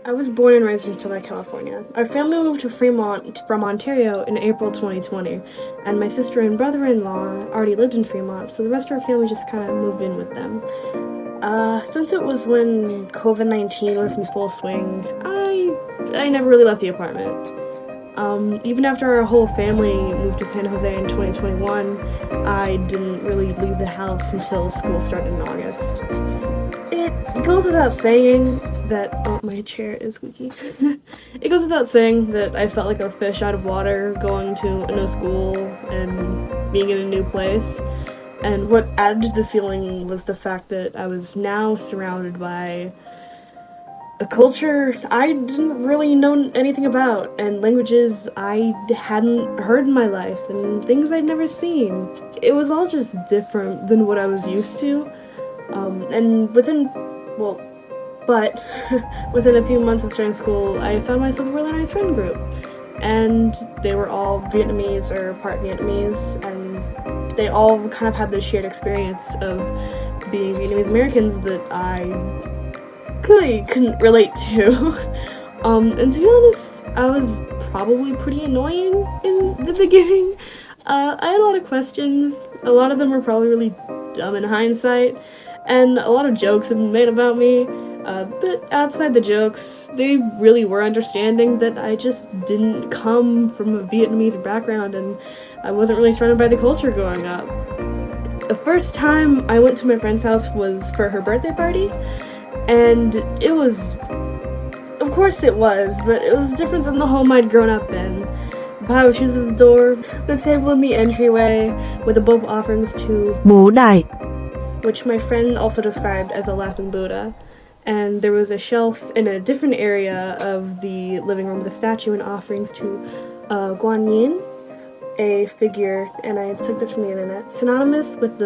I was born and raised in Southern California. Our family moved to Fremont from Ontario in April 2020, and my sister and brother-in-law already lived in Fremont, so the rest of our family just kind of moved in with them. Since it was when COVID-19 was in full swing, I never really left the apartment. Even after our whole family moved to San Jose in 2021, I didn't really leave the house until school started in August. It goes without saying that my chair is squeaky. It goes without saying that I felt like a fish out of water going to a new school and being in a new place. And what added to the feeling was the fact that I was now surrounded by a culture I didn't really know anything about, and languages I hadn't heard in my life, and things I'd never seen. It was all just different than what I was used to. And but within a few months of starting school, I found myself a really nice friend group. And they were all Vietnamese or part Vietnamese, and they all kind of had this shared experience of being Vietnamese Americans that I clearly couldn't relate to. And to be honest, I was probably pretty annoying in the beginning. I had a lot of questions. A lot of them were probably really dumb in hindsight, and a lot of jokes have been made about me. But outside the jokes, they really were understanding that I just didn't come from a Vietnamese background, and I wasn't really surrounded by the culture growing up. The first time I went to my friend's house was for her birthday party, and it was, of course it was, but it was different than the home I'd grown up in. The pile of shoes at the door, the table in the entryway, with a bowl of offerings to Bố Đại, which my friend also described as a laughing Buddha. And there was a shelf in a different area of the living room with a statue and offerings to Guan Yin, a figure, and I took this from the internet, synonymous with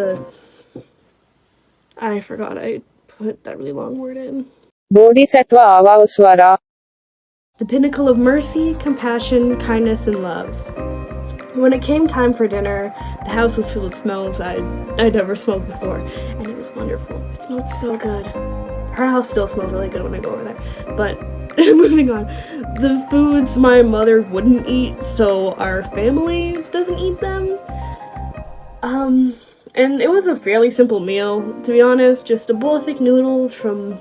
I forgot I put that really long word in. Bodhisattva Avauswara. The pinnacle of mercy, compassion, kindness, and love. When it came time for dinner, the house was filled with smells I'd never smelled before, and it was wonderful. It smelled so good. Her house still smells really good when I go over there. But moving on, the foods my mother wouldn't eat, so our family doesn't eat them. And it was a fairly simple meal, to be honest. Just a bowl of thick noodles from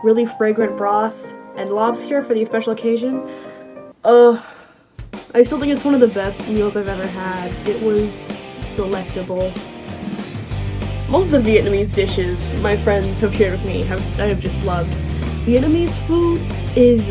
really fragrant broth and lobster for the special occasion. I still think it's one of the best meals I've ever had. It was delectable. Most of the Vietnamese dishes my friends have shared with me I have just loved. Vietnamese food is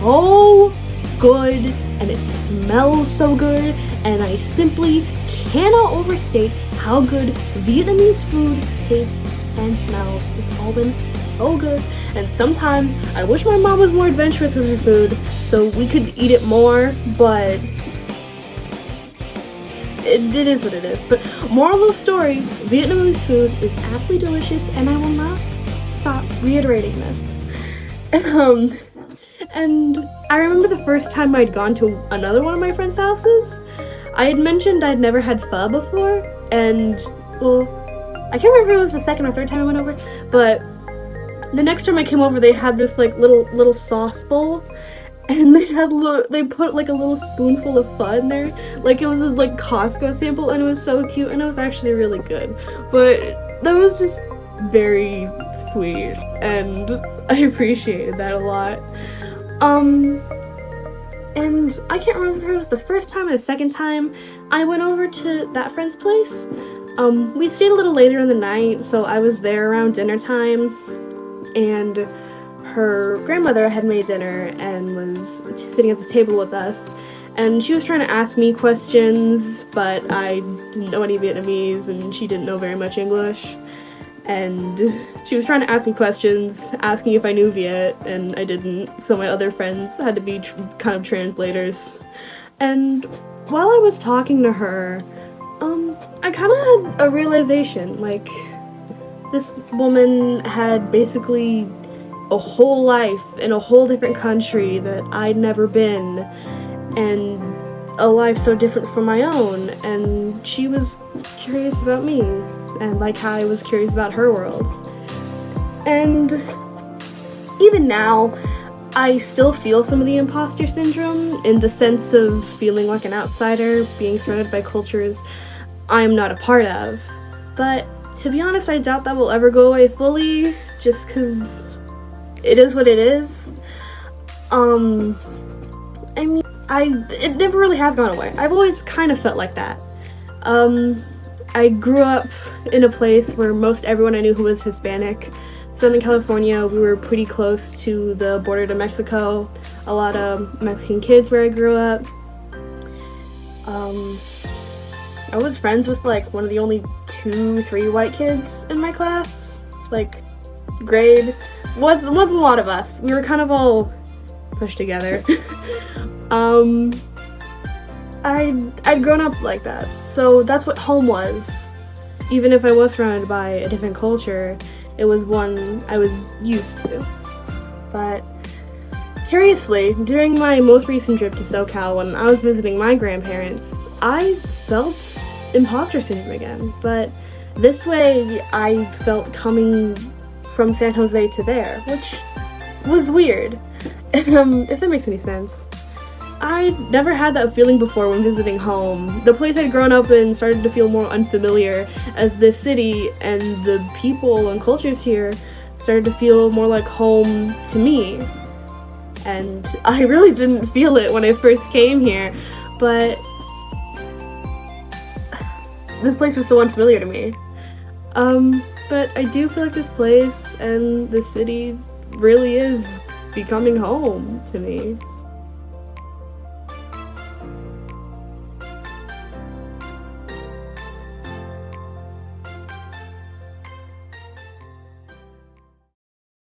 so good, and it smells so good, and I simply cannot overstate how good Vietnamese food tastes and smells. It's all been so good, and sometimes I wish my mom was more adventurous with her food so we could eat it more, but it is what it is. But moral of the story, Vietnamese food is absolutely delicious, and I will not stop reiterating this. And I remember the first time I'd gone to another one of my friends' houses. I had mentioned I'd never had pho before, and well, I can't remember if it was the second or third time I went over, but the next time I came over, they had this like little sauce bowl, and they put like a little spoonful of pho in there, like it was a like Costco sample, and it was so cute, and it was actually really good. But that was just very sweet, and I appreciated that a lot. And I can't remember if it was the first time or the second time I went over to that friend's place. We stayed a little later in the night, so I was there around dinner time, and her grandmother had made dinner and was sitting at the table with us, and she was trying to ask me questions, but I didn't know any Vietnamese, and she didn't know very much English. And she was trying to ask me questions, asking if I knew Viet, and I didn't, so my other friends had to be kind of translators. And while I was talking to her, I kind of had a realization, like, this woman had basically a whole life in a whole different country that I'd never been, and a life so different from my own, and she was curious about me, and like how I was curious about her world. And even now, I still feel some of the imposter syndrome in the sense of feeling like an outsider, being surrounded by cultures I'm not a part of. But to be honest, I doubt that will ever go away fully, just because it is what it is. I mean, it never really has gone away. I've always kind of felt like that. I grew up in a place where most everyone I knew who was Hispanic. Southern California, we were pretty close to the border to Mexico. A lot of Mexican kids where I grew up. I was friends with like one of the only 2-3 white kids in my class. Like, grade. Wasn't a lot of us. We were kind of all pushed together. I'd grown up like that, so that's what home was. Even if I was surrounded by a different culture, it was one I was used to. But curiously, during my most recent trip to SoCal, when I was visiting my grandparents, I felt imposter syndrome again. But this way, I felt coming from San Jose to there, which was weird. If that makes any sense. I never had that feeling before when visiting home. The place I'd grown up in started to feel more unfamiliar as this city and the people and cultures here started to feel more like home to me. And I really didn't feel it when I first came here, but this place was so unfamiliar to me. But I do feel like this place and this city really is becoming home to me.